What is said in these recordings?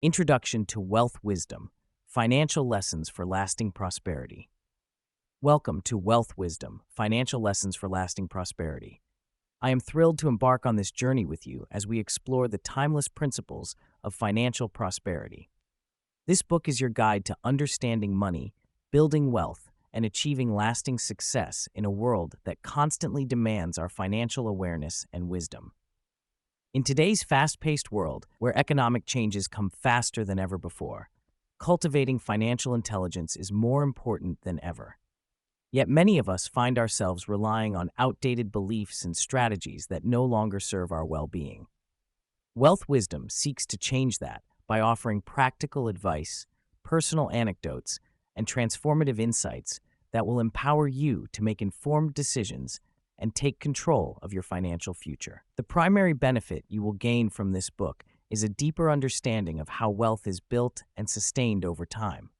Introduction to Wealth Wisdom, Financial Lessons for Lasting Prosperity. Welcome to Wealth Wisdom, Financial Lessons for Lasting Prosperity. I am thrilled to embark on this journey with you as we explore the timeless principles of financial prosperity. This book is your guide to understanding money, building wealth, and achieving lasting success in a world that constantly demands our financial awareness and wisdom. In today's fast-paced world, where economic changes come faster than ever before, cultivating financial intelligence is more important than ever. Yet many of us find ourselves relying on outdated beliefs and strategies that no longer serve our well-being. Wealth Wisdom seeks to change that by offering practical advice, personal anecdotes, and transformative insights that will empower you to make informed decisions and take control of your financial future. The primary benefit you will gain from this book is a deeper understanding of how wealth is built and sustained over time.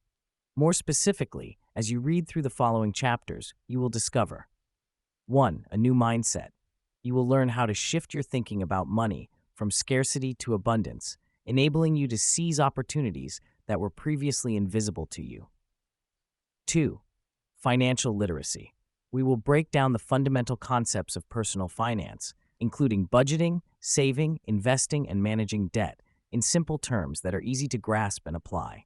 More specifically, as you read through the following chapters, you will discover 1. A new mindset. You will learn how to shift your thinking about money from scarcity to abundance, enabling you to seize opportunities that were previously invisible to you. 2. Financial literacy. We will break down the fundamental concepts of personal finance, including budgeting, saving, investing, and managing debt, in simple terms that are easy to grasp and apply.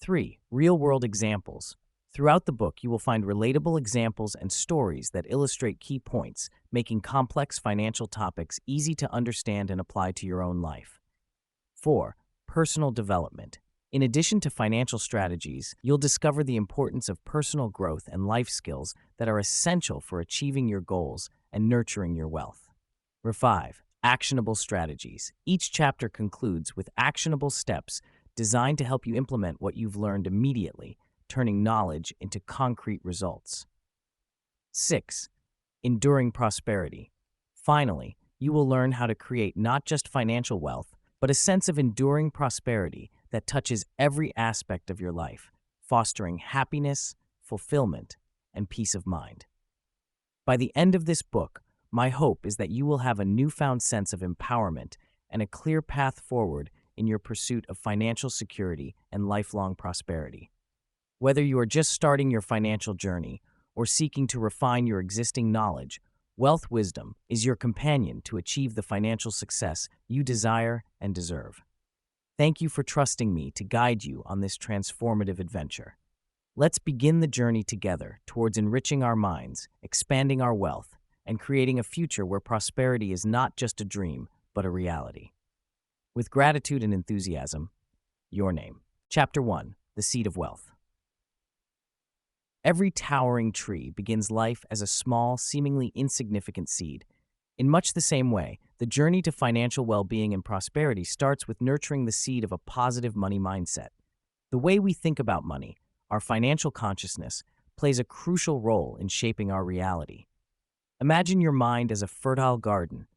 3. Real-world examples. Throughout the book, you will find relatable examples and stories that illustrate key points, making complex financial topics easy to understand and apply to your own life. 4. Personal development. In addition to financial strategies, you'll discover the importance of personal growth and life skills that are essential for achieving your goals and nurturing your wealth. 5. Actionable strategies. Each chapter concludes with actionable steps designed to help you implement what you've learned immediately, turning knowledge into concrete results. 6. Enduring prosperity. Finally, you will learn how to create not just financial wealth, but a sense of enduring prosperity that touches every aspect of your life, fostering happiness, fulfillment, and peace of mind. By the end of this book, my hope is that you will have a newfound sense of empowerment and a clear path forward in your pursuit of financial security and lifelong prosperity. Whether you are just starting your financial journey or seeking to refine your existing knowledge, Wealth Wisdom is your companion to achieve the financial success you desire and deserve. Thank you for trusting me to guide you on this transformative adventure. Let's begin the journey together towards enriching our minds, expanding our wealth, and creating a future where prosperity is not just a dream, but a reality. With gratitude and enthusiasm, your name. Chapter 1. The Seed of Wealth. Every towering tree begins life as a small, seemingly insignificant seed. In much the same way, the journey to financial well-being and prosperity starts with nurturing the seed of a positive money mindset. The way we think about money, our financial consciousness, plays a crucial role in shaping our reality. Imagine your mind as a fertile garden.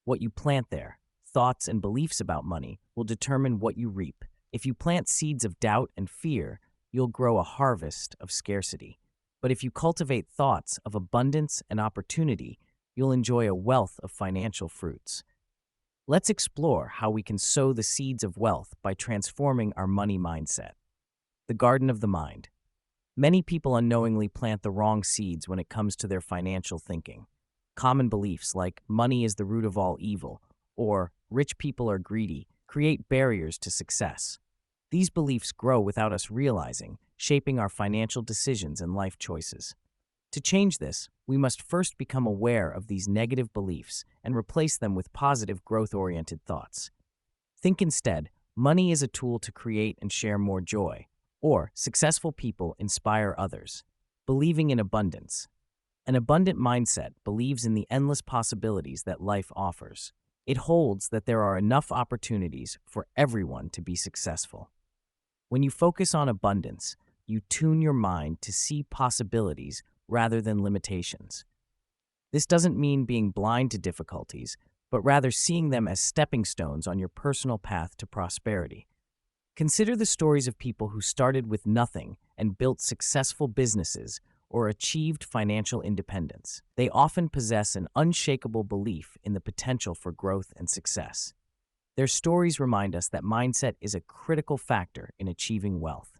What you plant there, thoughts and beliefs about money, will determine what you reap. If you plant seeds of doubt and fear, you'll grow a harvest of scarcity. But if you cultivate thoughts of abundance and opportunity, you'll enjoy a wealth of financial fruits. Let's explore how we can sow the seeds of wealth by transforming our money mindset. The garden of the mind. Many people unknowingly plant the wrong seeds when it comes to their financial thinking. Common beliefs like money is the root of all evil or rich people are greedy create barriers to success. These beliefs grow without us realizing, shaping our financial decisions and life choices. To change this, we must first become aware of these negative beliefs and replace them with positive, growth-oriented thoughts. Think instead, money is a tool to create and share more joy, or successful people inspire others. Believing in abundance. An abundant mindset believes in the endless possibilities that life offers. It holds that there are enough opportunities for everyone to be successful. When you focus on abundance, you tune your mind to see possibilities rather than limitations. This doesn't mean being blind to difficulties, but rather seeing them as stepping stones on your personal path to prosperity. Consider the stories of people who started with nothing and built successful businesses or achieved financial independence. They often possess an unshakable belief in the potential for growth and success. Their stories remind us that mindset is a critical factor in achieving wealth.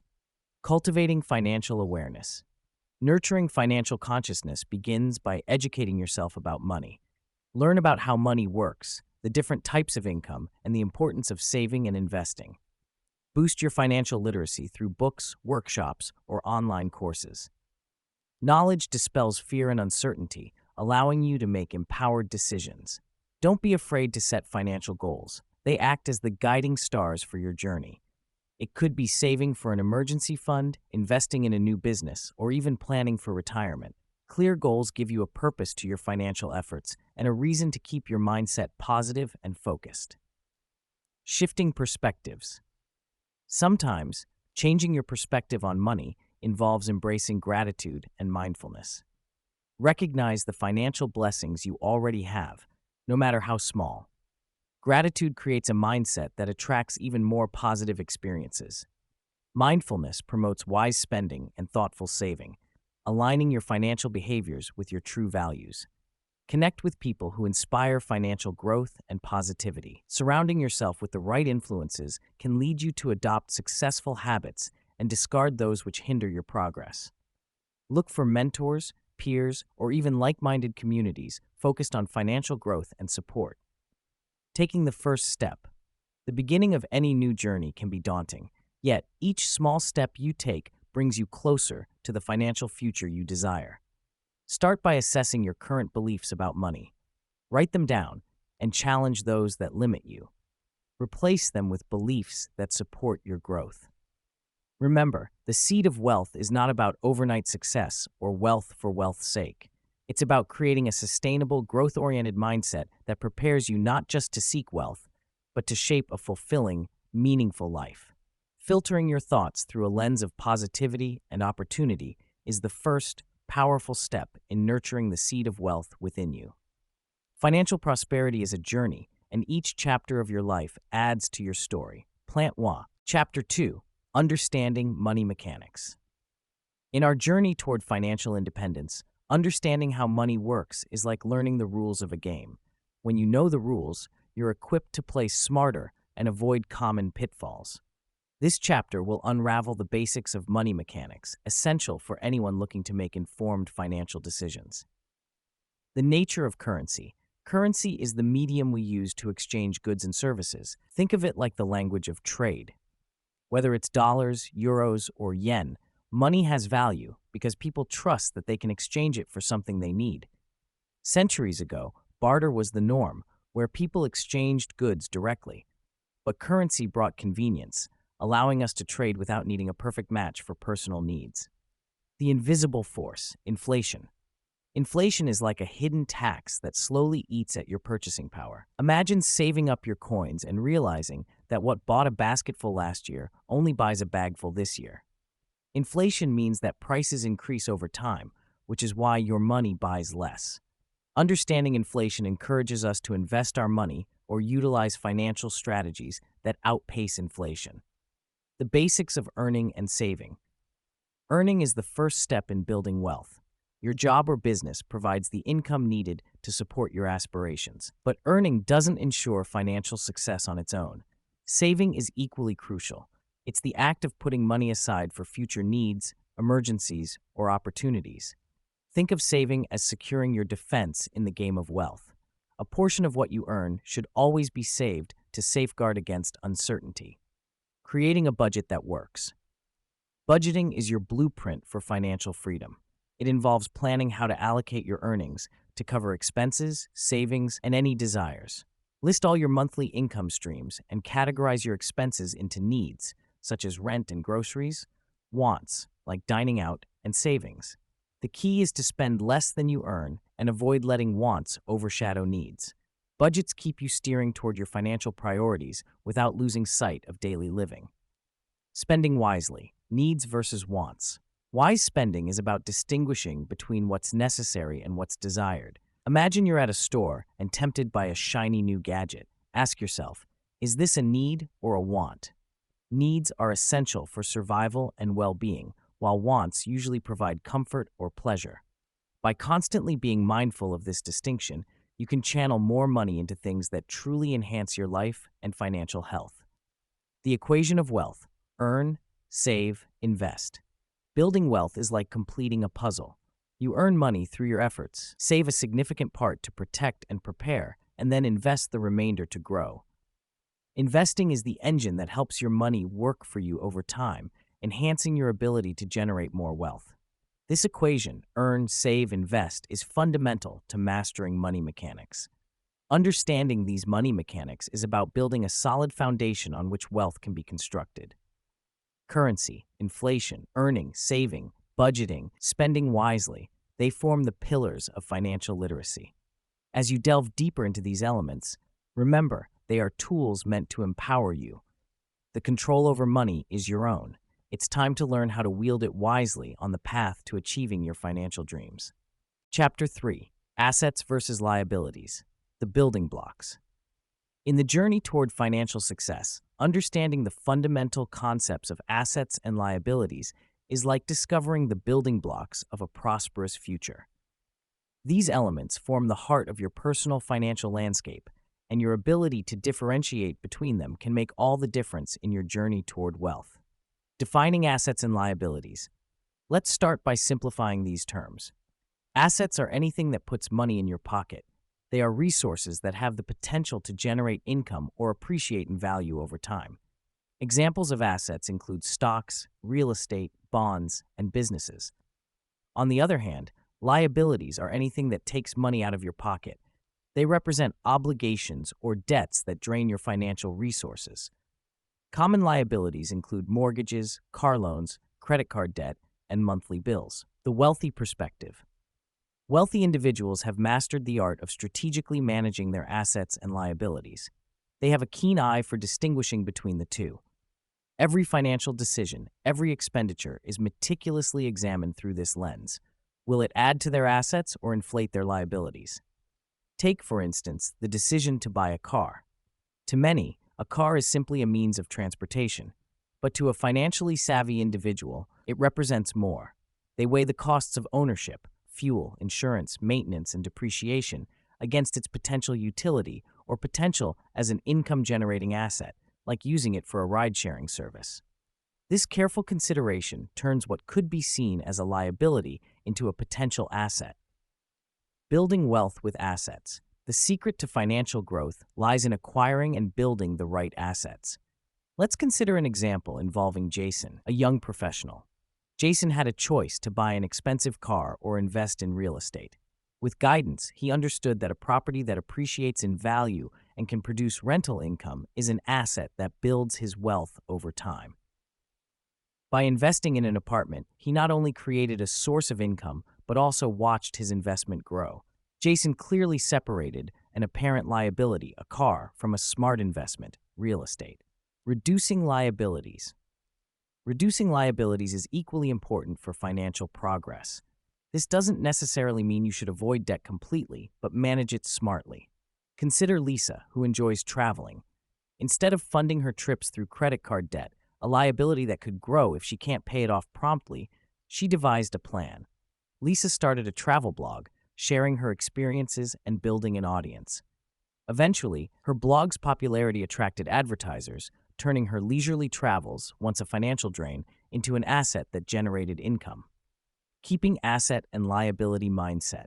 Cultivating financial awareness. Nurturing financial consciousness begins by educating yourself about money. Learn about how money works, the different types of income, and the importance of saving and investing. Boost your financial literacy through books, workshops, or online courses. Knowledge dispels fear and uncertainty, allowing you to make empowered decisions. Don't be afraid to set financial goals. They act as the guiding stars for your journey. It could be saving for an emergency fund, investing in a new business, or even planning for retirement. Clear goals give you a purpose to your financial efforts and a reason to keep your mindset positive and focused. Shifting perspectives. Sometimes, changing your perspective on money involves embracing gratitude and mindfulness. Recognize the financial blessings you already have, no matter how small. Gratitude creates a mindset that attracts even more positive experiences. Mindfulness promotes wise spending and thoughtful saving, aligning your financial behaviors with your true values. Connect with people who inspire financial growth and positivity. Surrounding yourself with the right influences can lead you to adopt successful habits and discard those which hinder your progress. Look for mentors, peers, or even like-minded communities focused on financial growth and support. Taking the first step. The beginning of any new journey can be daunting, yet each small step you take brings you closer to the financial future you desire. Start by assessing your current beliefs about money. Write them down and challenge those that limit you. Replace them with beliefs that support your growth. Remember, the seed of wealth is not about overnight success or wealth for wealth's sake. It's about creating a sustainable, growth-oriented mindset that prepares you not just to seek wealth, but to shape a fulfilling, meaningful life. Filtering your thoughts through a lens of positivity and opportunity is the first, powerful step in nurturing the seed of wealth within you. Financial prosperity is a journey, and each chapter of your life adds to your story. Plant 1. Chapter 2. Understanding money mechanics. In our journey toward financial independence, understanding how money works is like learning the rules of a game. When you know the rules, you're equipped to play smarter and avoid common pitfalls. This chapter will unravel the basics of money mechanics, essential for anyone looking to make informed financial decisions. The nature of currency. Currency is the medium we use to exchange goods and services. Think of it like the language of trade. Whether it's dollars, euros, or yen, money has value because people trust that they can exchange it for something they need. Centuries ago, barter was the norm, where people exchanged goods directly. But currency brought convenience, allowing us to trade without needing a perfect match for personal needs. The invisible force, inflation. Inflation is like a hidden tax that slowly eats at your purchasing power. Imagine saving up your coins and realizing that what bought a basketful last year only buys a bagful this year. Inflation means that prices increase over time, which is why your money buys less. Understanding inflation encourages us to invest our money or utilize financial strategies that outpace inflation. The basics of earning and saving. Earning is the first step in building wealth. Your job or business provides the income needed to support your aspirations. But earning doesn't ensure financial success on its own. Saving is equally crucial. It's the act of putting money aside for future needs, emergencies, or opportunities. Think of saving as securing your defense in the game of wealth. A portion of what you earn should always be saved to safeguard against uncertainty. Creating a budget that works. Budgeting is your blueprint for financial freedom. It involves planning how to allocate your earnings to cover expenses, savings, and any desires. List all your monthly income streams and categorize your expenses into needs, such as rent and groceries, wants, like dining out, and savings. The key is to spend less than you earn and avoid letting wants overshadow needs. Budgets keep you steering toward your financial priorities without losing sight of daily living. Spending wisely, needs versus wants. Wise spending is about distinguishing between what's necessary and what's desired. Imagine you're at a store and tempted by a shiny new gadget. Ask yourself, is this a need or a want? Needs are essential for survival and well-being, while wants usually provide comfort or pleasure. By constantly being mindful of this distinction, you can channel more money into things that truly enhance your life and financial health. The equation of wealth: earn, save, invest. Building wealth is like completing a puzzle. You earn money through your efforts, save a significant part to protect and prepare, and then invest the remainder to grow. Investing is the engine that helps your money work for you over time, enhancing your ability to generate more wealth. This equation, earn, save, invest, is fundamental to mastering money mechanics. Understanding these money mechanics is about building a solid foundation on which wealth can be constructed. Currency, inflation, earning, saving, budgeting, spending wisely, they form the pillars of financial literacy. As you delve deeper into these elements, remember they are tools meant to empower you. The control over money is your own. It's time to learn how to wield it wisely on the path to achieving your financial dreams. Chapter 3: Assets versus Liabilities, the building blocks. In the journey toward financial success, understanding the fundamental concepts of assets and liabilities is like discovering the building blocks of a prosperous future. These elements form the heart of your personal financial landscape, and your ability to differentiate between them can make all the difference in your journey toward wealth. Defining assets and liabilities. Let's start by simplifying these terms. Assets are anything that puts money in your pocket. They are resources that have the potential to generate income or appreciate in value over time. Examples of assets include stocks, real estate, bonds, and businesses. On the other hand, liabilities are anything that takes money out of your pocket. They represent obligations or debts that drain your financial resources. Common liabilities include mortgages, car loans, credit card debt, and monthly bills. The wealthy perspective. Wealthy individuals have mastered the art of strategically managing their assets and liabilities. They have a keen eye for distinguishing between the two. Every financial decision, every expenditure is meticulously examined through this lens. Will it add to their assets or inflate their liabilities? Take, for instance, the decision to buy a car. To many, a car is simply a means of transportation, but to a financially savvy individual, it represents more. They weigh the costs of ownership, fuel, insurance, maintenance, and depreciation against its potential utility or potential as an income-generating asset, like using it for a ride-sharing service. This careful consideration turns what could be seen as a liability into a potential asset. Building wealth with assets. The secret to financial growth lies in acquiring and building the right assets. Let's consider an example involving Jason, a young professional. Jason had a choice to buy an expensive car or invest in real estate. With guidance, he understood that a property that appreciates in value and can produce rental income is an asset that builds his wealth over time. By investing in an apartment, he not only created a source of income, but also watched his investment grow. Jason clearly separated an apparent liability, a car, from a smart investment, real estate. Reducing liabilities. Reducing liabilities is equally important for financial progress. This doesn't necessarily mean you should avoid debt completely, but manage it smartly. Consider Lisa, who enjoys traveling. Instead of funding her trips through credit card debt, a liability that could grow if she can't pay it off promptly, she devised a plan. Lisa started a travel blog, sharing her experiences and building an audience. Eventually, her blog's popularity attracted advertisers, turning her leisurely travels, once a financial drain, into an asset that generated income. Keeping asset and liability mindset.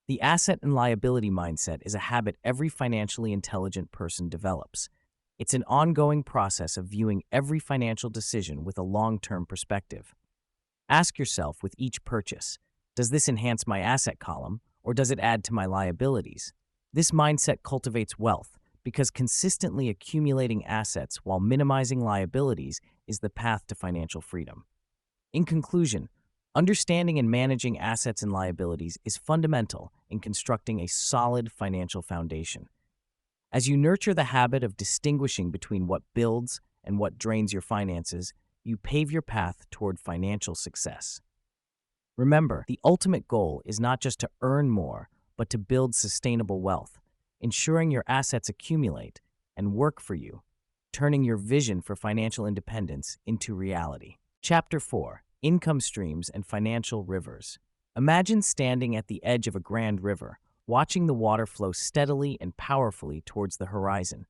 The asset and liability mindset is a habit every financially intelligent person develops. It's an ongoing process of viewing every financial decision with a long-term perspective. Ask yourself with each purchase, does this enhance my asset column, or does it add to my liabilities? This mindset cultivates wealth, because consistently accumulating assets while minimizing liabilities is the path to financial freedom. In conclusion, understanding and managing assets and liabilities is fundamental in constructing a solid financial foundation. As you nurture the habit of distinguishing between what builds and what drains your finances, you pave your path toward financial success. Remember, the ultimate goal is not just to earn more, but to build sustainable wealth, ensuring your assets accumulate and work for you, turning your vision for financial independence into reality. Chapter 4: Income Streams and Financial Rivers. Imagine standing at the edge of a grand river, watching the water flow steadily and powerfully towards the horizon.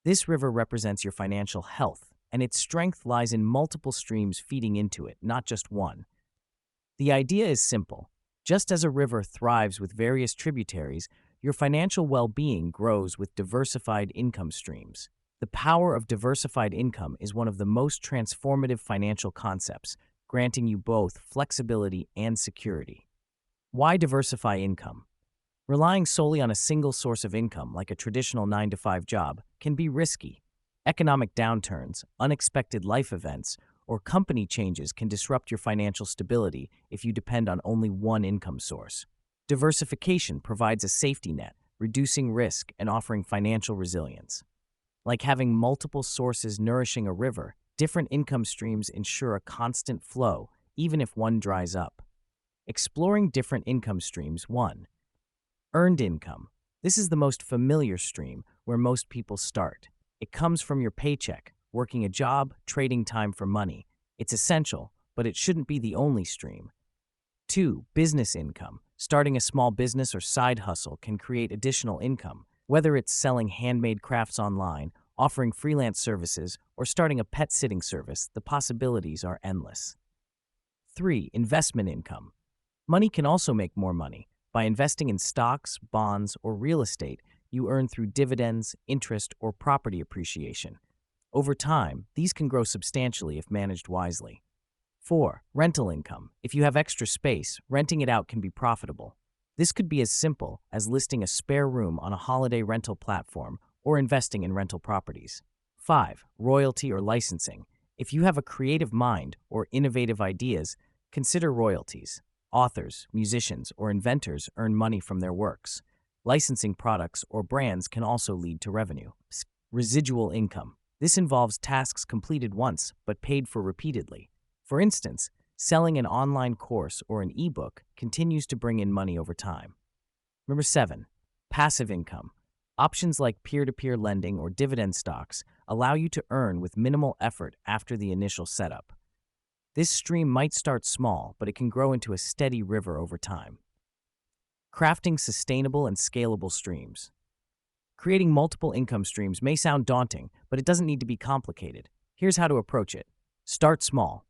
This river represents your financial health, and its strength lies in multiple streams feeding into it, not just one. The idea is simple. Just as a river thrives with various tributaries, your financial well-being grows with diversified income streams. The power of diversified income is one of the most transformative financial concepts, granting you both flexibility and security. Why diversify income? Relying solely on a single source of income, like a traditional 9-to-5 job, can be risky. Economic downturns, unexpected life events, or company changes can disrupt your financial stability if you depend on only one income source. Diversification provides a safety net, reducing risk and offering financial resilience. Like having multiple sources nourishing a river, different income streams ensure a constant flow, even if one dries up. Exploring different income streams. 1. Earned income. This is the most familiar stream where most people start. It comes from your paycheck, working a job, trading time for money. It's essential, but it shouldn't be the only stream. 2. Business income. Starting a small business or side hustle can create additional income. Whether it's selling handmade crafts online, offering freelance services, or starting a pet sitting service, the possibilities are endless. 3. Investment income. Money can also make more money. By investing in stocks, bonds, or real estate, you earn through dividends, interest, or property appreciation. Over time, these can grow substantially if managed wisely. 4. Rental income. If you have extra space, renting it out can be profitable. This could be as simple as listing a spare room on a holiday rental platform or investing in rental properties. 5. Royalty or licensing. If you have a creative mind or innovative ideas, consider royalties. Authors, musicians, or inventors earn money from their works. Licensing products or brands can also lead to revenue. Residual income. This involves tasks completed once but paid for repeatedly. For instance, selling an online course or an ebook continues to bring in money over time. Number 7. Passive income. Options like peer-to-peer lending or dividend stocks allow you to earn with minimal effort after the initial setup. This stream might start small, but it can grow into a steady river over time. Crafting sustainable and scalable streams. Creating multiple income streams may sound daunting, but it doesn't need to be complicated. Here's how to approach it. Start small.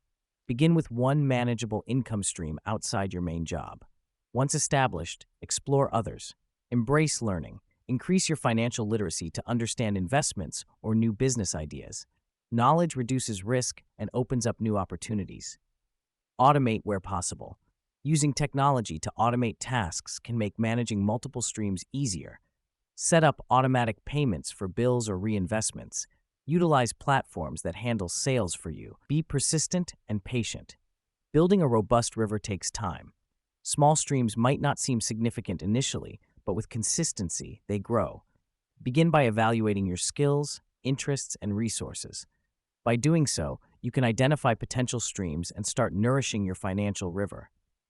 Begin with one manageable income stream outside your main job. Once established, explore others. Embrace learning. Increase your financial literacy to understand investments or new business ideas. Knowledge reduces risk and opens up new opportunities. Automate where possible. Using technology to automate tasks can make managing multiple streams easier. Set up automatic payments for bills or reinvestments. Utilize platforms that handle sales for you. Be persistent and patient. Building a robust river takes time. Small streams might not seem significant initially, but with consistency, they grow. Begin by evaluating your skills, interests, and resources. By doing so, you can identify potential streams and start nourishing your financial river.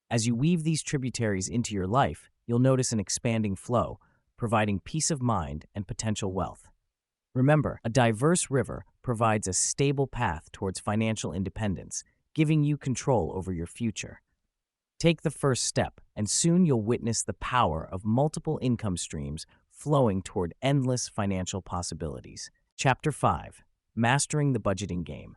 As you weave these tributaries into your life, you'll notice an expanding flow, providing peace of mind and potential wealth. Remember, a diverse river provides a stable path towards financial independence, giving you control over your future. Take the first step, and soon you'll witness the power of multiple income streams flowing toward endless financial possibilities. Chapter 5. Mastering the Budgeting Game.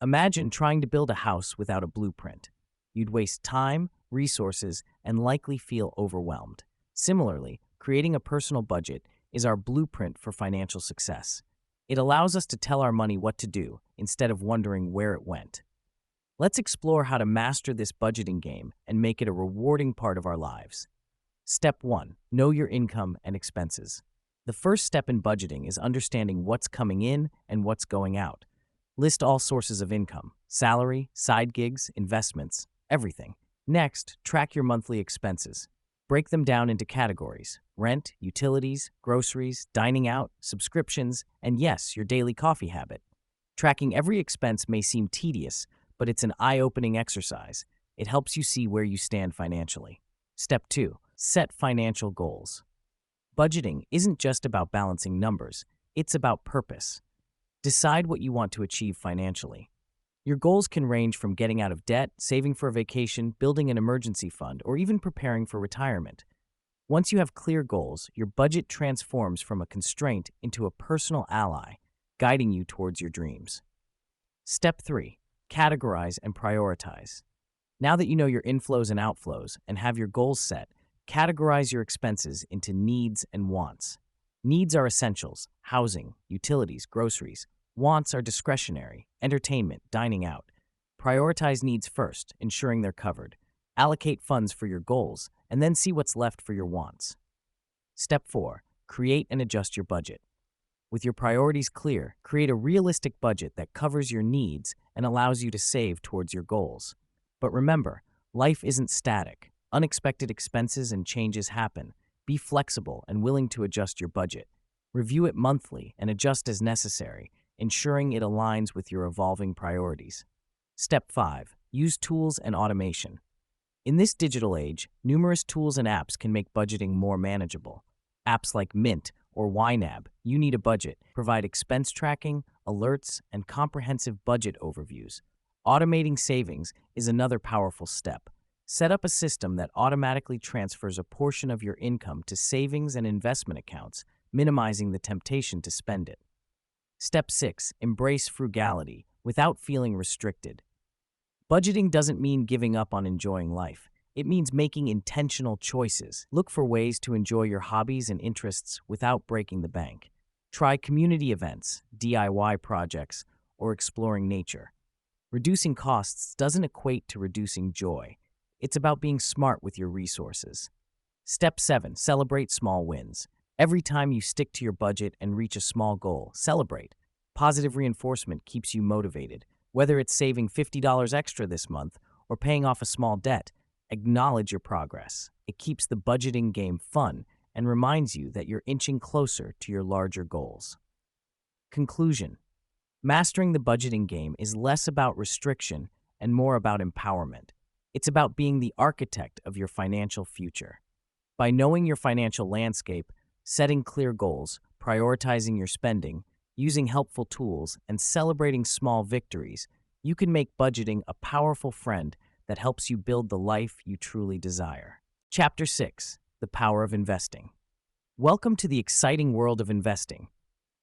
Imagine trying to build a house without a blueprint. You'd waste time, resources, and likely feel overwhelmed. Similarly, creating a personal budget is our blueprint for financial success. It allows us to tell our money what to do instead of wondering where it went. Let's explore how to master this budgeting game and make it a rewarding part of our lives. Step 1. Know your income and expenses. The first step in budgeting is understanding what's coming in and what's going out. List all sources of income: salary, side gigs, investments, everything. Next, track your monthly expenses. Break them down into categories: rent, utilities, groceries, dining out, subscriptions, and yes, your daily coffee habit. Tracking every expense may seem tedious, but it's an eye-opening exercise. It helps you see where you stand financially. Step 2. Set financial goals. Budgeting isn't just about balancing numbers, it's about purpose. Decide what you want to achieve financially. Your goals can range from getting out of debt, saving for a vacation, building an emergency fund, or even preparing for retirement. Once you have clear goals, your budget transforms from a constraint into a personal ally, guiding you towards your dreams. Step 3. Categorize and prioritize. Now that you know your inflows and outflows and have your goals set, categorize your expenses into needs and wants. Needs are essentials: housing, utilities, groceries. Wants are discretionary: entertainment, dining out. Prioritize needs first, ensuring they're covered. Allocate funds for your goals, and then see what's left for your wants. Step 4. Create and adjust your budget. With your priorities clear, create a realistic budget that covers your needs and allows you to save towards your goals. But remember, life isn't static. Unexpected expenses and changes happen. Be flexible and willing to adjust your budget. Review it monthly and adjust as necessary, ensuring it aligns with your evolving priorities. Step 5. Use tools and automation. In this digital age, numerous tools and apps can make budgeting more manageable. Apps like Mint or YNAB, You Need a Budget, provide expense tracking, alerts, and comprehensive budget overviews. Automating savings is another powerful step. Set up a system that automatically transfers a portion of your income to savings and investment accounts, minimizing the temptation to spend it. Step 6. Embrace frugality without feeling restricted. Budgeting doesn't mean giving up on enjoying life. It means making intentional choices. Look for ways to enjoy your hobbies and interests without breaking the bank. Try community events, DIY projects, or exploring nature. Reducing costs doesn't equate to reducing joy. It's about being smart with your resources. Step 7. Celebrate small wins. Every time you stick to your budget and reach a small goal, celebrate. Positive reinforcement keeps you motivated. Whether it's saving $50 extra this month or paying off a small debt, acknowledge your progress. It keeps the budgeting game fun and reminds you that you're inching closer to your larger goals. Conclusion. Mastering the budgeting game is less about restriction and more about empowerment. It's about being the architect of your financial future. By knowing your financial landscape, setting clear goals, prioritizing your spending, using helpful tools, and celebrating small victories, you can make budgeting a powerful friend that helps you build the life you truly desire. Chapter 6. The Power of Investing. Welcome to the exciting world of investing.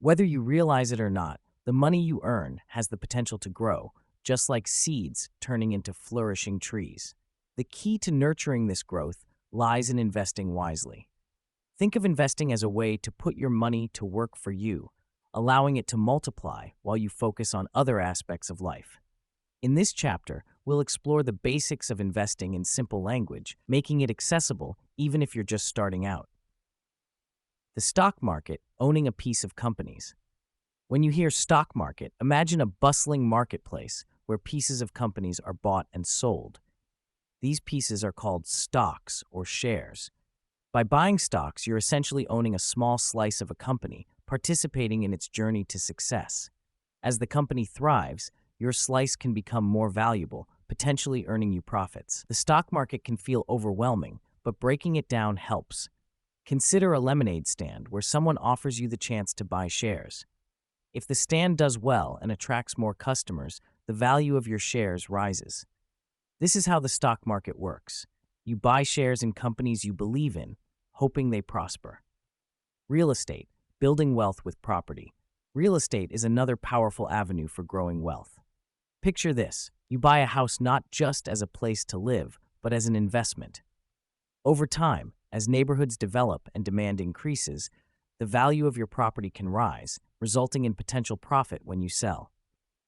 Whether you realize it or not, the money you earn has the potential to grow, just like seeds turning into flourishing trees. The key to nurturing this growth lies in investing wisely. Think of investing as a way to put your money to work for you, allowing it to multiply while you focus on other aspects of life. In this chapter, we'll explore the basics of investing in simple language, making it accessible even if you're just starting out. The stock market, owning a piece of companies. When you hear stock market, imagine a bustling marketplace where pieces of companies are bought and sold. These pieces are called stocks or shares. By buying stocks, you're essentially owning a small slice of a company, participating in its journey to success. As the company thrives, your slice can become more valuable, potentially earning you profits. The stock market can feel overwhelming, but breaking it down helps. Consider a lemonade stand where someone offers you the chance to buy shares. If the stand does well and attracts more customers, the value of your shares rises. This is how the stock market works. You buy shares in companies you believe in, hoping they prosper. Real estate, building wealth with property. Real estate is another powerful avenue for growing wealth. Picture this: you buy a house not just as a place to live, but as an investment. Over time, as neighborhoods develop and demand increases, the value of your property can rise, resulting in potential profit when you sell.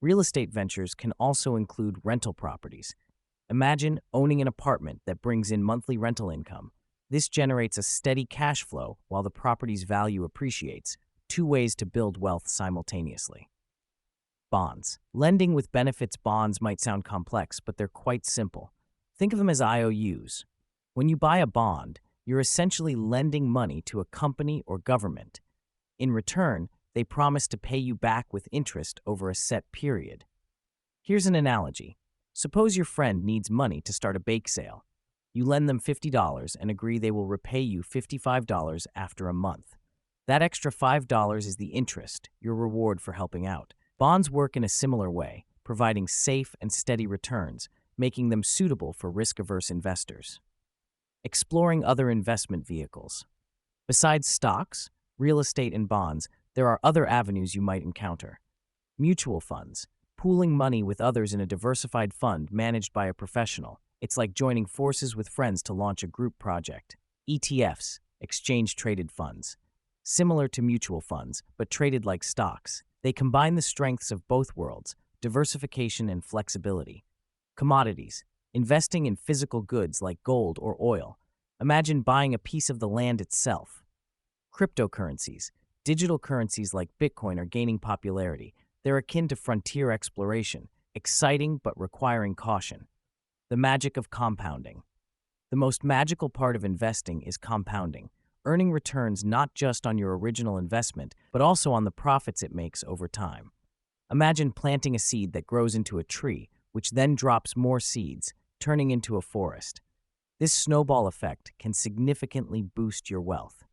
Real estate ventures can also include rental properties. Imagine owning an apartment that brings in monthly rental income. This generates a steady cash flow while the property's value appreciates, two ways to build wealth simultaneously. Bonds. Lending with benefits bonds might sound complex, but they're quite simple. Think of them as IOUs. When you buy a bond, you're essentially lending money to a company or government. In return, they promise to pay you back with interest over a set period. Here's an analogy. Suppose your friend needs money to start a bake sale. You lend them $50 and agree they will repay you $55 after a month. That extra $5 is the interest, your reward for helping out. Bonds work in a similar way, providing safe and steady returns, making them suitable for risk-averse investors. Exploring other investment vehicles. Besides stocks, real estate, and bonds, there are other avenues you might encounter. Mutual funds. Pooling money with others in a diversified fund managed by a professional. It's like joining forces with friends to launch a group project. ETFs, exchange-traded funds. Similar to mutual funds, but traded like stocks. They combine the strengths of both worlds, diversification and flexibility. Commodities. Investing in physical goods like gold or oil. Imagine buying a piece of the land itself. Cryptocurrencies. Digital currencies like Bitcoin are gaining popularity. They're akin to frontier exploration, exciting but requiring caution. The magic of compounding. The most magical part of investing is compounding, earning returns not just on your original investment, but also on the profits it makes over time. Imagine planting a seed that grows into a tree, which then drops more seeds, turning into a forest. This snowball effect can significantly boost your wealth.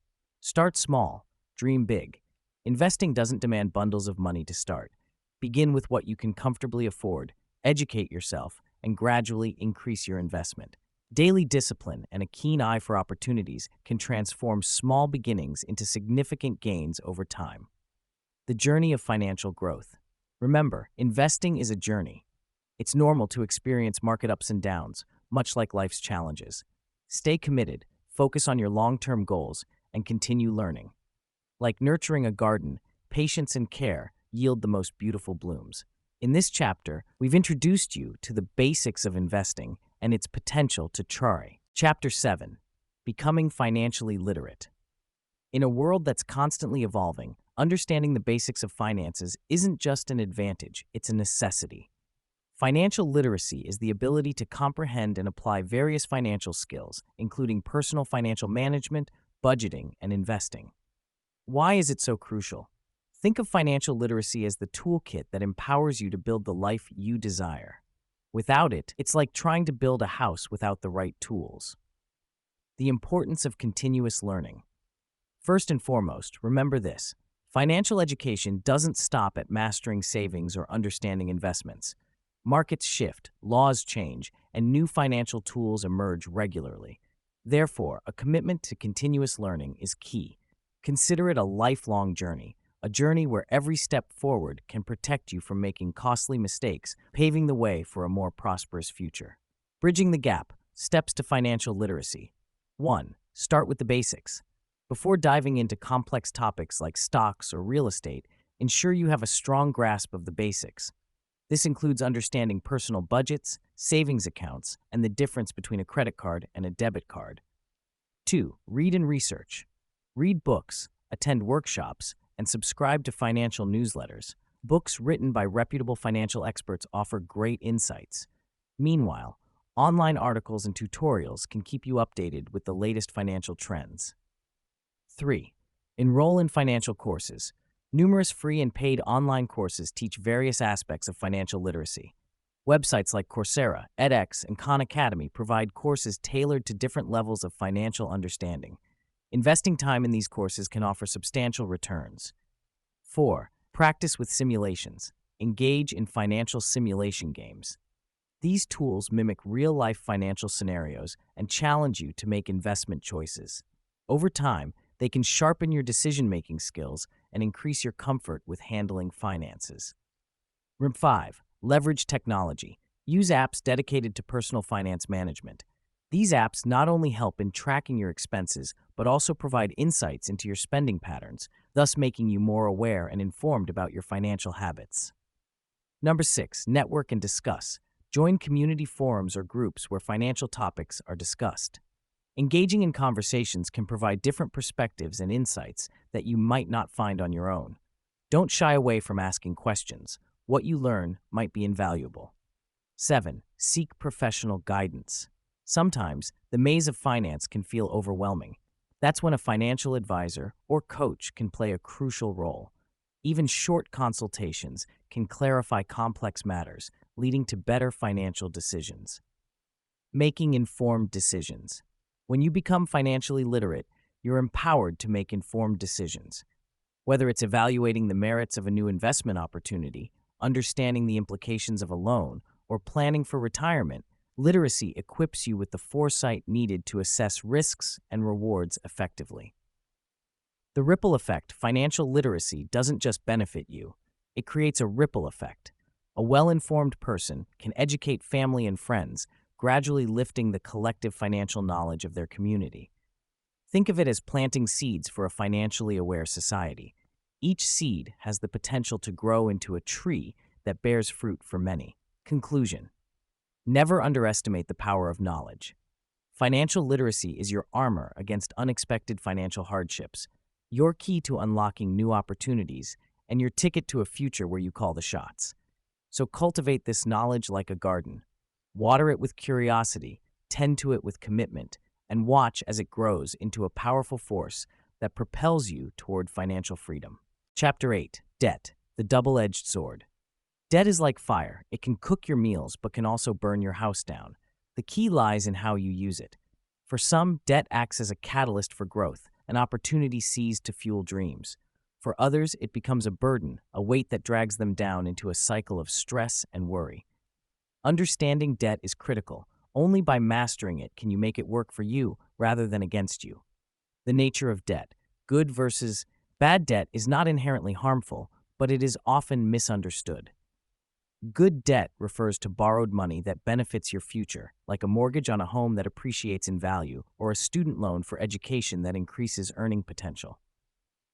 Start small, dream big. Investing doesn't demand bundles of money to start. Begin with what you can comfortably afford, educate yourself, and gradually increase your investment. Daily discipline and a keen eye for opportunities can transform small beginnings into significant gains over time. The journey of financial growth. Remember, investing is a journey. It's normal to experience market ups and downs, much like life's challenges. Stay committed, focus on your long-term goals, and continue learning. Like nurturing a garden, patience and care yield the most beautiful blooms. In this chapter, we've introduced you to the basics of investing and its potential to thrive. Chapter 7. Becoming financially literate. In a world that's constantly evolving, understanding the basics of finances isn't just an advantage, it's a necessity. Financial literacy is the ability to comprehend and apply various financial skills, including personal financial management, budgeting, and investing. Why is it so crucial? Think of financial literacy as the toolkit that empowers you to build the life you desire. Without it, it's like trying to build a house without the right tools. The importance of continuous learning. First and foremost, remember this. Financial education doesn't stop at mastering savings or understanding investments. Markets shift, laws change, and new financial tools emerge regularly. Therefore, a commitment to continuous learning is key. Consider it a lifelong journey, a journey where every step forward can protect you from making costly mistakes, paving the way for a more prosperous future. Bridging the gap, steps to financial literacy. 1. Start with the basics. Before diving into complex topics like stocks or real estate, ensure you have a strong grasp of the basics. This includes understanding personal budgets, savings accounts, and the difference between a credit card and a debit card. 2. Read and research. Read books, attend workshops, and subscribe to financial newsletters. Books written by reputable financial experts offer great insights. Meanwhile, online articles and tutorials can keep you updated with the latest financial trends. 3. Enroll in financial courses. Numerous free and paid online courses teach various aspects of financial literacy. Websites like Coursera, edX, and Khan Academy provide courses tailored to different levels of financial understanding. Investing time in these courses can offer substantial returns. 4. Practice with simulations. Engage in financial simulation games. These tools mimic real-life financial scenarios and challenge you to make investment choices. Over time, they can sharpen your decision-making skills and increase your comfort with handling finances. 5. Leverage technology. Use apps dedicated to personal finance management. These apps not only help in tracking your expenses, but also provide insights into your spending patterns, thus making you more aware and informed about your financial habits. 6. Network and discuss. Join community forums or groups where financial topics are discussed. Engaging in conversations can provide different perspectives and insights that you might not find on your own. Don't shy away from asking questions. What you learn might be invaluable. 7. Seek professional guidance. Sometimes, the maze of finance can feel overwhelming. That's when a financial advisor or coach can play a crucial role. Even short consultations can clarify complex matters, leading to better financial decisions. Making informed decisions. When you become financially literate, you're empowered to make informed decisions. Whether it's evaluating the merits of a new investment opportunity, understanding the implications of a loan, or planning for retirement, Literacy equips you with the foresight needed to assess risks and rewards effectively. The ripple effect. Financial literacy doesn't just benefit you, it creates a ripple effect. A well-informed person can educate family and friends, gradually lifting the collective financial knowledge of their community. Think of it as planting seeds for a financially aware society. Each seed has the potential to grow into a tree that bears fruit for many. Conclusion: never underestimate the power of knowledge. Financial literacy is your armor against unexpected financial hardships, your key to unlocking new opportunities, and your ticket to a future where you call the shots. So cultivate this knowledge like a garden. Water it with curiosity, tend to it with commitment, and watch as it grows into a powerful force that propels you toward financial freedom. Chapter 8. Debt, the double-edged sword. Debt is like fire. It can cook your meals, but can also burn your house down. The key lies in how you use it. For some, debt acts as a catalyst for growth, an opportunity seized to fuel dreams. For others, it becomes a burden, a weight that drags them down into a cycle of stress and worry. Understanding debt is critical. Only by mastering it can you make it work for you rather than against you. The nature of debt. Good versus bad debt is not inherently harmful, but it is often misunderstood. Good debt refers to borrowed money that benefits your future, like a mortgage on a home that appreciates in value or a student loan for education that increases earning potential.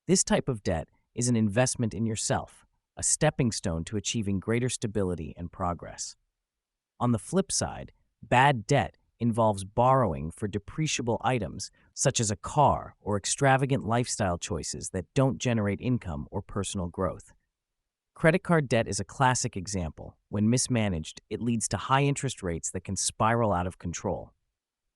This type of debt is an investment in yourself, a stepping stone to achieving greater stability and progress. On the flip side, bad debt involves borrowing for depreciable items such as a car or extravagant lifestyle choices that don't generate income or personal growth. Credit card debt is a classic example. When mismanaged, it leads to high interest rates that can spiral out of control.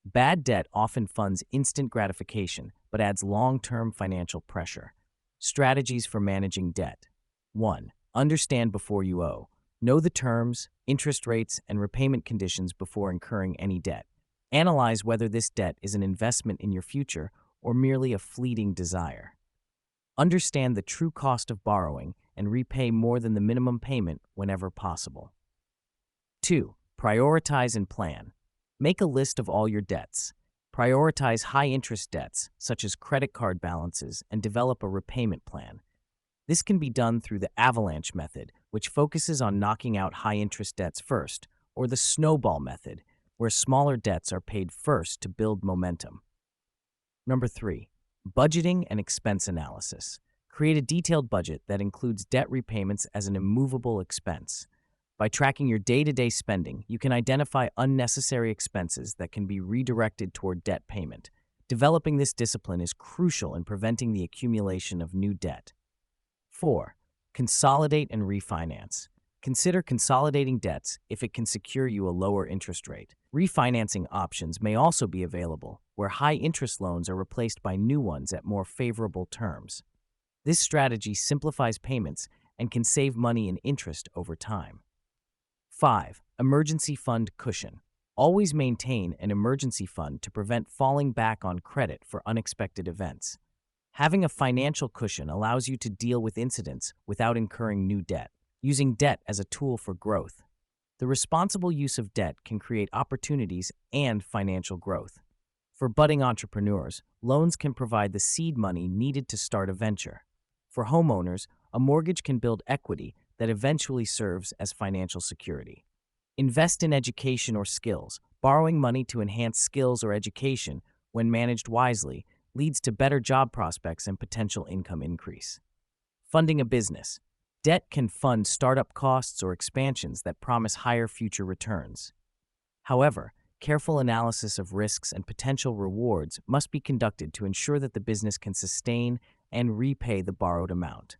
Bad debt often funds instant gratification, but adds long-term financial pressure. Strategies for managing debt. 1. Understand before you owe. Know the terms, interest rates, and repayment conditions before incurring any debt. Analyze whether this debt is an investment in your future or merely a fleeting desire. Understand the true cost of borrowing and repay more than the minimum payment whenever possible. 2. Prioritize and plan. Make a list of all your debts. Prioritize high-interest debts, such as credit card balances, and develop a repayment plan. This can be done through the avalanche method, which focuses on knocking out high-interest debts first, or the snowball method, where smaller debts are paid first to build momentum. Number 3. Budgeting and expense analysis. Create a detailed budget that includes debt repayments as an immovable expense. By tracking your day-to-day spending, you can identify unnecessary expenses that can be redirected toward debt payment. Developing this discipline is crucial in preventing the accumulation of new debt. 4. Consolidate and refinance. Consider consolidating debts if it can secure you a lower interest rate. Refinancing options may also be available, where high-interest loans are replaced by new ones at more favorable terms. This strategy simplifies payments and can save money in interest over time. 5. Emergency fund cushion. Always maintain an emergency fund to prevent falling back on credit for unexpected events. Having a financial cushion allows you to deal with incidents without incurring new debt. Using debt as a tool for growth. The responsible use of debt can create opportunities and financial growth. For budding entrepreneurs, loans can provide the seed money needed to start a venture. For homeowners, a mortgage can build equity that eventually serves as financial security. Invest in education or skills. Borrowing money to enhance skills or education, when managed wisely, leads to better job prospects and potential income increase. Funding a business. Debt can fund startup costs or expansions that promise higher future returns. However, careful analysis of risks and potential rewards must be conducted to ensure that the business can sustain and repay the borrowed amount.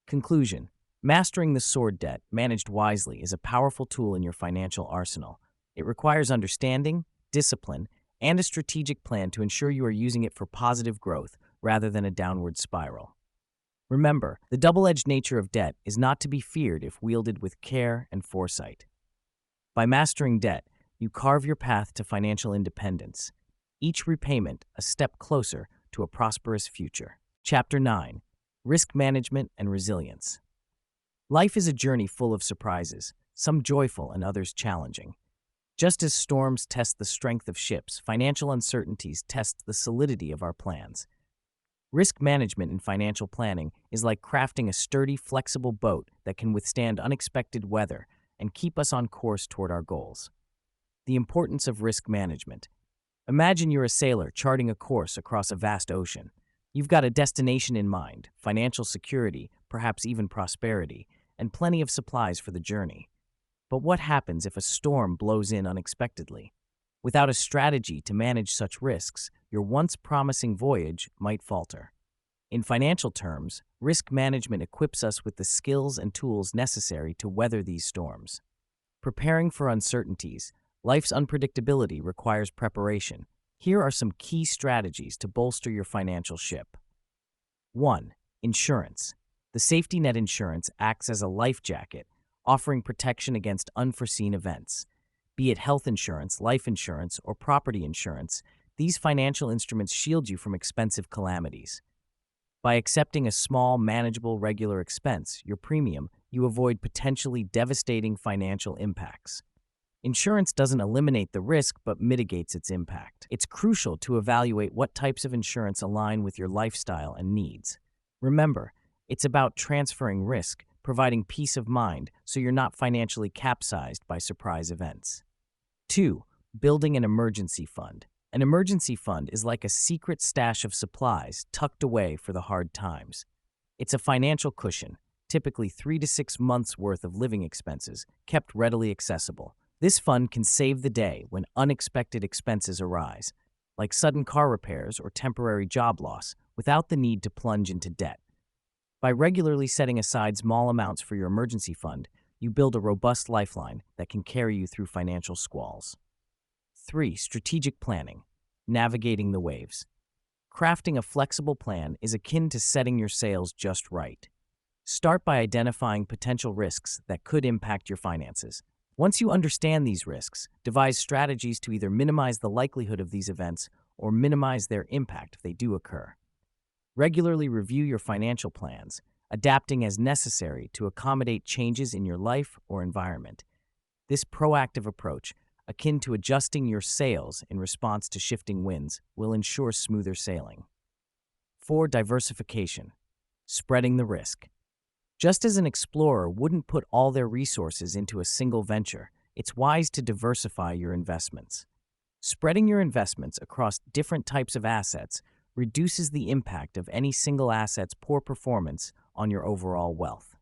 Conclusion: mastering the sword debt, managed wisely, is a powerful tool in your financial arsenal. It requires understanding, discipline, and a strategic plan to ensure you are using it for positive growth rather than a downward spiral. Remember, the double-edged nature of debt is not to be feared if wielded with care and foresight. By mastering debt, you carve your path to financial independence. Each repayment a step closer to a prosperous future. Chapter 9. Risk Management and Resilience. Life is a journey full of surprises, some joyful and others challenging. Just as storms test the strength of ships, financial uncertainties test the solidity of our plans. Risk management in financial planning is like crafting a sturdy, flexible boat that can withstand unexpected weather and keep us on course toward our goals. The importance of risk management. Imagine you're a sailor charting a course across a vast ocean. You've got a destination in mind, financial security, perhaps even prosperity, and plenty of supplies for the journey. But what happens if a storm blows in unexpectedly? Without a strategy to manage such risks, your once promising voyage might falter. In financial terms, risk management equips us with the skills and tools necessary to weather these storms. Preparing for uncertainties. Life's unpredictability requires preparation. Here are some key strategies to bolster your financial ship. 1. Insurance. The safety net insurance acts as a life jacket, offering protection against unforeseen events. Be it health insurance, life insurance, or property insurance, these financial instruments shield you from expensive calamities. By accepting a small, manageable, regular expense, your premium, you avoid potentially devastating financial impacts. Insurance doesn't eliminate the risk but mitigates its impact. It's crucial to evaluate what types of insurance align with your lifestyle and needs. Remember, it's about transferring risk, providing peace of mind so you're not financially capsized by surprise events. 2. Building an emergency fund. An emergency fund is like a secret stash of supplies tucked away for the hard times. It's a financial cushion, typically 3 to 6 months' worth of living expenses, kept readily accessible. This fund can save the day when unexpected expenses arise, like sudden car repairs or temporary job loss, without the need to plunge into debt. By regularly setting aside small amounts for your emergency fund, you build a robust lifeline that can carry you through financial squalls. 3. Strategic planning. Navigating the waves. Crafting a flexible plan is akin to setting your sails just right. Start by identifying potential risks that could impact your finances. Once you understand these risks, devise strategies to either minimize the likelihood of these events or minimize their impact if they do occur. Regularly review your financial plans, adapting as necessary to accommodate changes in your life or environment. This proactive approach, akin to adjusting your sails in response to shifting winds, will ensure smoother sailing. 4. Diversification. Spreading the risk. Just as an explorer wouldn't put all their resources into a single venture, it's wise to diversify your investments. Spreading your investments across different types of assets reduces the impact of any single asset's poor performance on your overall wealth.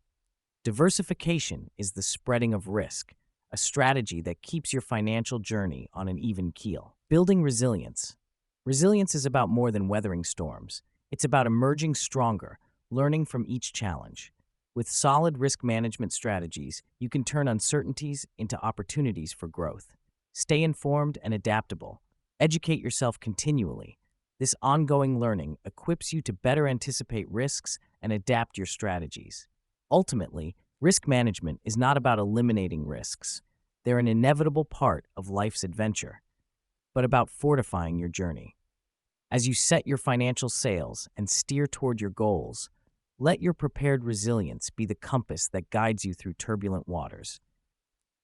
Diversification is the spreading of risk, a strategy that keeps your financial journey on an even keel. Building resilience. Resilience is about more than weathering storms. It's about emerging stronger, learning from each challenge. With solid risk management strategies, you can turn uncertainties into opportunities for growth. Stay informed and adaptable. Educate yourself continually. This ongoing learning equips you to better anticipate risks and adapt your strategies. Ultimately, risk management is not about eliminating risks. They're an inevitable part of life's adventure, but about fortifying your journey. As you set your financial sails and steer toward your goals, let your prepared resilience be the compass that guides you through turbulent waters.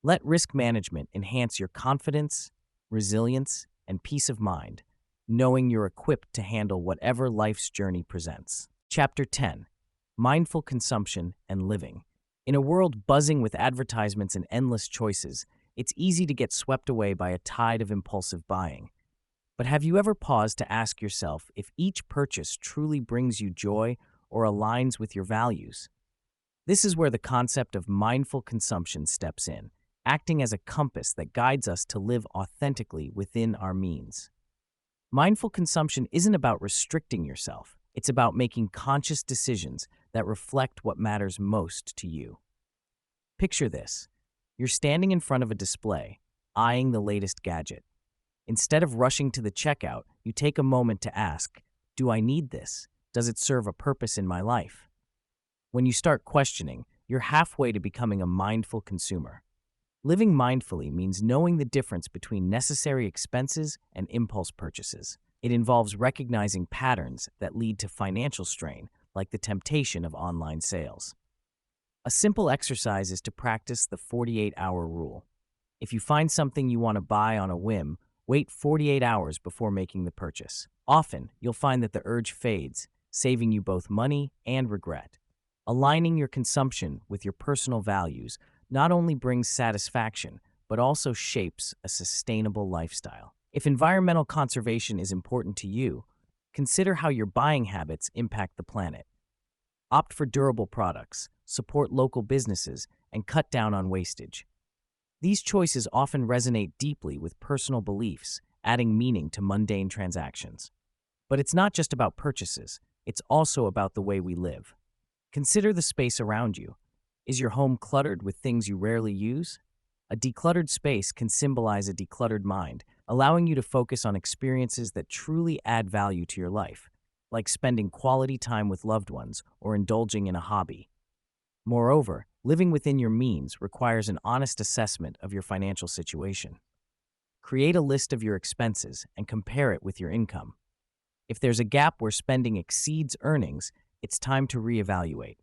Let risk management enhance your confidence, resilience, and peace of mind, knowing you're equipped to handle whatever life's journey presents. Chapter 10. Mindful Consumption and Living. In a world buzzing with advertisements and endless choices, it's easy to get swept away by a tide of impulsive buying. But have you ever paused to ask yourself if each purchase truly brings you joy or aligns with your values? This is where the concept of mindful consumption steps in, acting as a compass that guides us to live authentically within our means. Mindful consumption isn't about restricting yourself. It's about making conscious decisions that reflect what matters most to you. Picture this. You're standing in front of a display, eyeing the latest gadget. Instead of rushing to the checkout, you take a moment to ask, do I need this? Does it serve a purpose in my life? When you start questioning, you're halfway to becoming a mindful consumer. Living mindfully means knowing the difference between necessary expenses and impulse purchases. It involves recognizing patterns that lead to financial strain, like the temptation of online sales. A simple exercise is to practice the 48-hour rule. If you find something you want to buy on a whim, wait 48 hours before making the purchase. Often, you'll find that the urge fades, saving you both money and regret. Aligning your consumption with your personal values not only brings satisfaction, but also shapes a sustainable lifestyle. If environmental conservation is important to you, consider how your buying habits impact the planet. Opt for durable products, support local businesses, and cut down on wastage. These choices often resonate deeply with personal beliefs, adding meaning to mundane transactions. But it's not just about purchases, it's also about the way we live. Consider the space around you. Is your home cluttered with things you rarely use? A decluttered space can symbolize a decluttered mind, allowing you to focus on experiences that truly add value to your life, like spending quality time with loved ones or indulging in a hobby. Moreover, living within your means requires an honest assessment of your financial situation. Create a list of your expenses and compare it with your income. If there's a gap where spending exceeds earnings, it's time to reevaluate.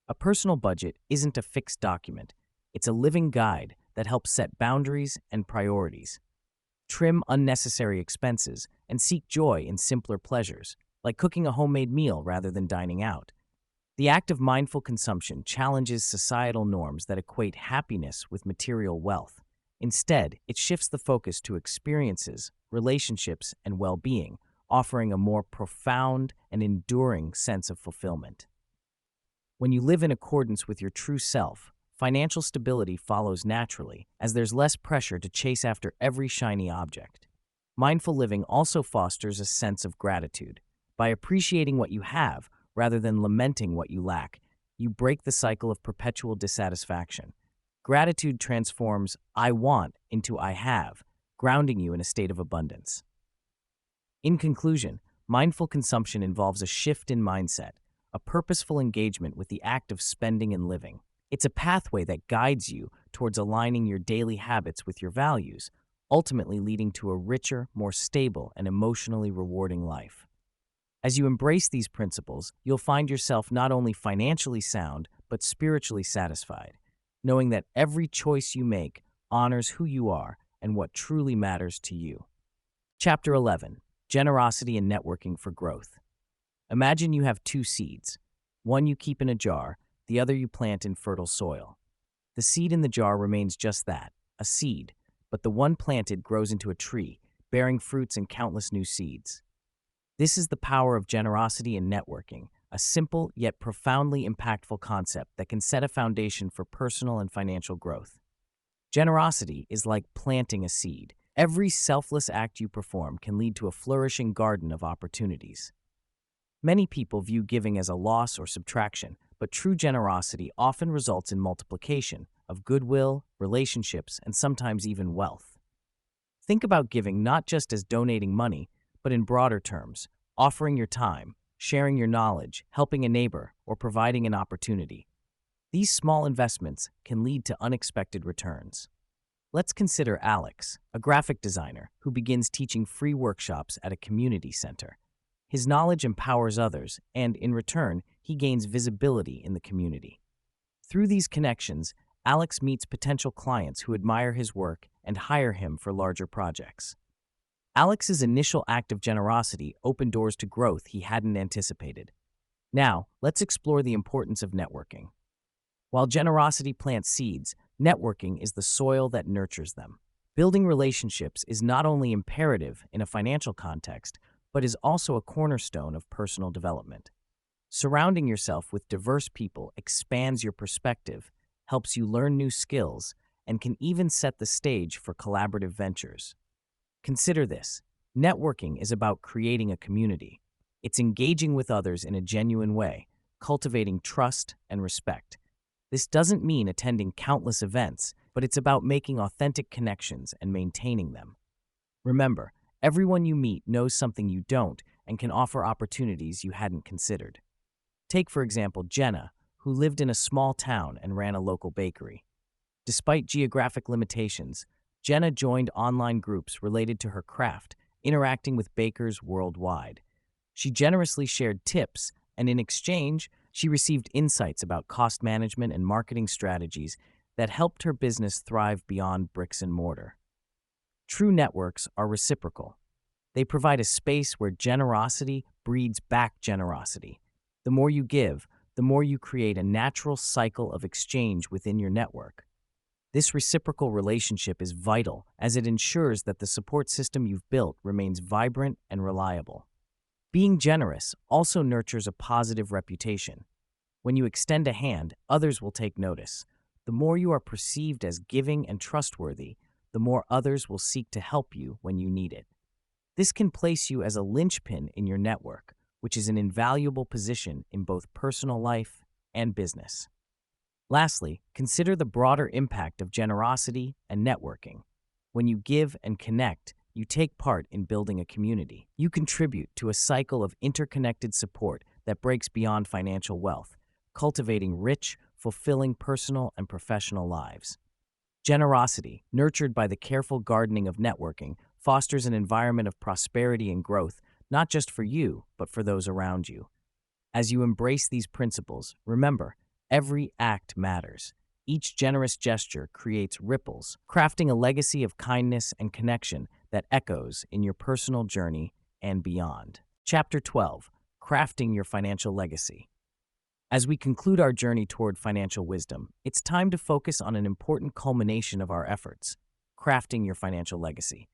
A personal budget isn't a fixed document, it's a living guide that helps set boundaries and priorities. Trim unnecessary expenses and seek joy in simpler pleasures, like cooking a homemade meal rather than dining out. The act of mindful consumption challenges societal norms that equate happiness with material wealth. Instead, it shifts the focus to experiences, relationships, and well-being, offering a more profound and enduring sense of fulfillment. When you live in accordance with your true self, financial stability follows naturally, as there's less pressure to chase after every shiny object. Mindful living also fosters a sense of gratitude. By appreciating what you have, rather than lamenting what you lack, you break the cycle of perpetual dissatisfaction. Gratitude transforms "I want" into "I have," grounding you in a state of abundance. In conclusion, mindful consumption involves a shift in mindset, a purposeful engagement with the act of spending and living. It's a pathway that guides you towards aligning your daily habits with your values, ultimately leading to a richer, more stable, and emotionally rewarding life. As you embrace these principles, you'll find yourself not only financially sound, but spiritually satisfied, knowing that every choice you make honors who you are and what truly matters to you. Chapter 11. Generosity and Networking for Growth. Imagine you have two seeds. One you keep in a jar, the other you plant in fertile soil. The seed in the jar remains just that, a seed, but the one planted grows into a tree, bearing fruits and countless new seeds. This is the power of generosity and networking, a simple yet profoundly impactful concept that can set a foundation for personal and financial growth. Generosity is like planting a seed. Every selfless act you perform can lead to a flourishing garden of opportunities. Many people view giving as a loss or subtraction, but true generosity often results in multiplication of goodwill, relationships, and sometimes even wealth. Think about giving not just as donating money, but in broader terms, offering your time, sharing your knowledge, helping a neighbor, or providing an opportunity. These small investments can lead to unexpected returns. Let's consider Alex, a graphic designer who begins teaching free workshops at a community center. His knowledge empowers others, and in return, he gains visibility in the community. Through these connections, Alex meets potential clients who admire his work and hire him for larger projects. Alex's initial act of generosity opened doors to growth he hadn't anticipated. Now, let's explore the importance of networking. While generosity plants seeds, networking is the soil that nurtures them. Building relationships is not only imperative in a financial context, but is also a cornerstone of personal development. Surrounding yourself with diverse people expands your perspective, helps you learn new skills, and can even set the stage for collaborative ventures. Consider this. Networking is about creating a community. It's engaging with others in a genuine way, cultivating trust and respect. This doesn't mean attending countless events, but it's about making authentic connections and maintaining them. Remember, everyone you meet knows something you don't and can offer opportunities you hadn't considered. Take, for example, Jenna, who lived in a small town and ran a local bakery. Despite geographic limitations, Jenna joined online groups related to her craft, interacting with bakers worldwide. She generously shared tips, and in exchange, she received insights about cost management and marketing strategies that helped her business thrive beyond bricks and mortar. True networks are reciprocal. They provide a space where generosity breeds back generosity. The more you give, the more you create a natural cycle of exchange within your network. This reciprocal relationship is vital as it ensures that the support system you've built remains vibrant and reliable. Being generous also nurtures a positive reputation. When you extend a hand, others will take notice. The more you are perceived as giving and trustworthy, the more others will seek to help you when you need it. This can place you as a linchpin in your network, which is an invaluable position in both personal life and business. Lastly, consider the broader impact of generosity and networking. When you give and connect, you take part in building a community. You contribute to a cycle of interconnected support that breaks beyond financial wealth, cultivating rich, fulfilling personal and professional lives. Generosity, nurtured by the careful gardening of networking, fosters an environment of prosperity and growth, not just for you, but for those around you. As you embrace these principles, remember, every act matters. Each generous gesture creates ripples, crafting a legacy of kindness and connection that echoes in your personal journey and beyond. Chapter 12: Crafting Your Financial Legacy. As we conclude our journey toward financial wisdom, it's time to focus on an important culmination of our efforts: crafting your financial legacy.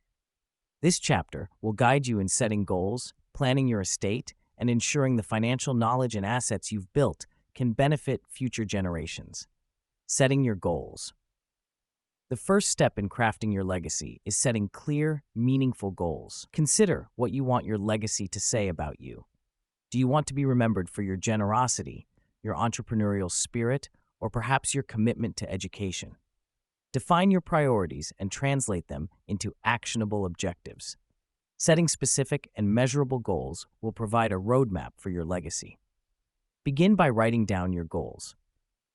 This chapter will guide you in setting goals, planning your estate, and ensuring the financial knowledge and assets you've built can benefit future generations. Setting your goals. The first step in crafting your legacy is setting clear, meaningful goals. Consider what you want your legacy to say about you. Do you want to be remembered for your generosity, your entrepreneurial spirit, or perhaps your commitment to education? Define your priorities and translate them into actionable objectives. Setting specific and measurable goals will provide a roadmap for your legacy. Begin by writing down your goals.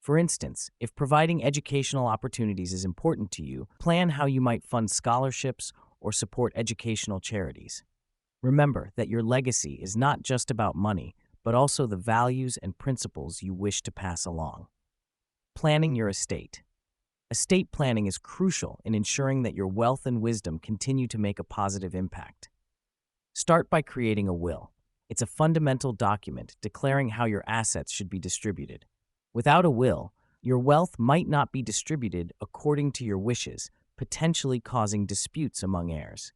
For instance, if providing educational opportunities is important to you, plan how you might fund scholarships or support educational charities. Remember that your legacy is not just about money, but also the values and principles you wish to pass along. Planning your estate. Estate planning is crucial in ensuring that your wealth and wisdom continue to make a positive impact. Start by creating a will. It's a fundamental document declaring how your assets should be distributed. Without a will, your wealth might not be distributed according to your wishes, potentially causing disputes among heirs.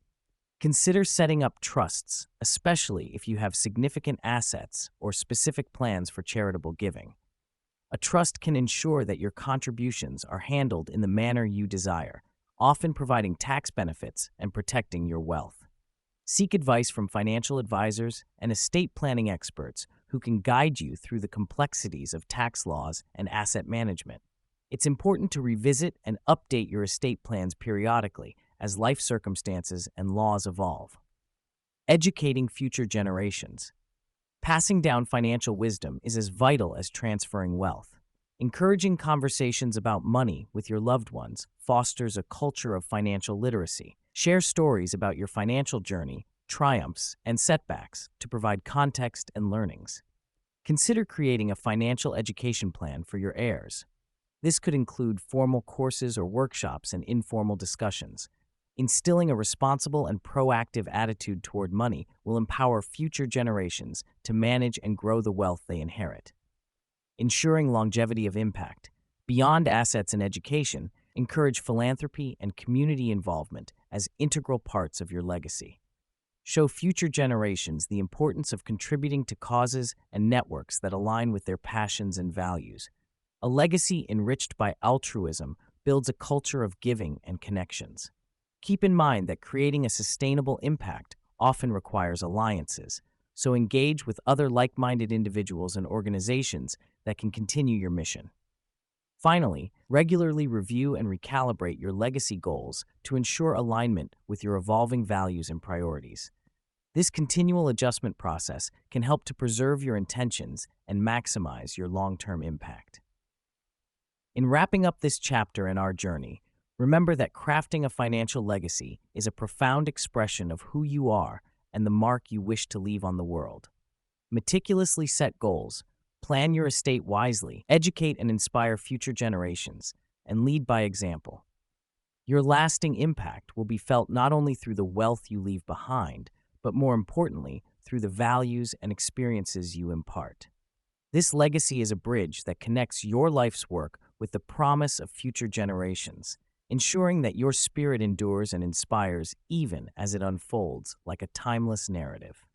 Consider setting up trusts, especially if you have significant assets or specific plans for charitable giving. A trust can ensure that your contributions are handled in the manner you desire, often providing tax benefits and protecting your wealth. Seek advice from financial advisors and estate planning experts who can guide you through the complexities of tax laws and asset management. It's important to revisit and update your estate plans periodically as life circumstances and laws evolve. Educating future generations. Passing down financial wisdom is as vital as transferring wealth. Encouraging conversations about money with your loved ones fosters a culture of financial literacy. Share stories about your financial journey, triumphs, and setbacks to provide context and learnings. Consider creating a financial education plan for your heirs. This could include formal courses or workshops and informal discussions. Instilling a responsible and proactive attitude toward money will empower future generations to manage and grow the wealth they inherit. Ensuring longevity of impact. Beyond assets and education, encourage philanthropy and community involvement as integral parts of your legacy. Show future generations the importance of contributing to causes and networks that align with their passions and values. A legacy enriched by altruism builds a culture of giving and connections. Keep in mind that creating a sustainable impact often requires alliances, so engage with other like-minded individuals and organizations that can continue your mission. Finally, regularly review and recalibrate your legacy goals to ensure alignment with your evolving values and priorities. This continual adjustment process can help to preserve your intentions and maximize your long-term impact. In wrapping up this chapter in our journey, remember that crafting a financial legacy is a profound expression of who you are and the mark you wish to leave on the world. Meticulously set goals, plan your estate wisely, educate and inspire future generations, and lead by example. Your lasting impact will be felt not only through the wealth you leave behind, but more importantly, through the values and experiences you impart. This legacy is a bridge that connects your life's work with the promise of future generations, ensuring that your spirit endures and inspires even as it unfolds like a timeless narrative.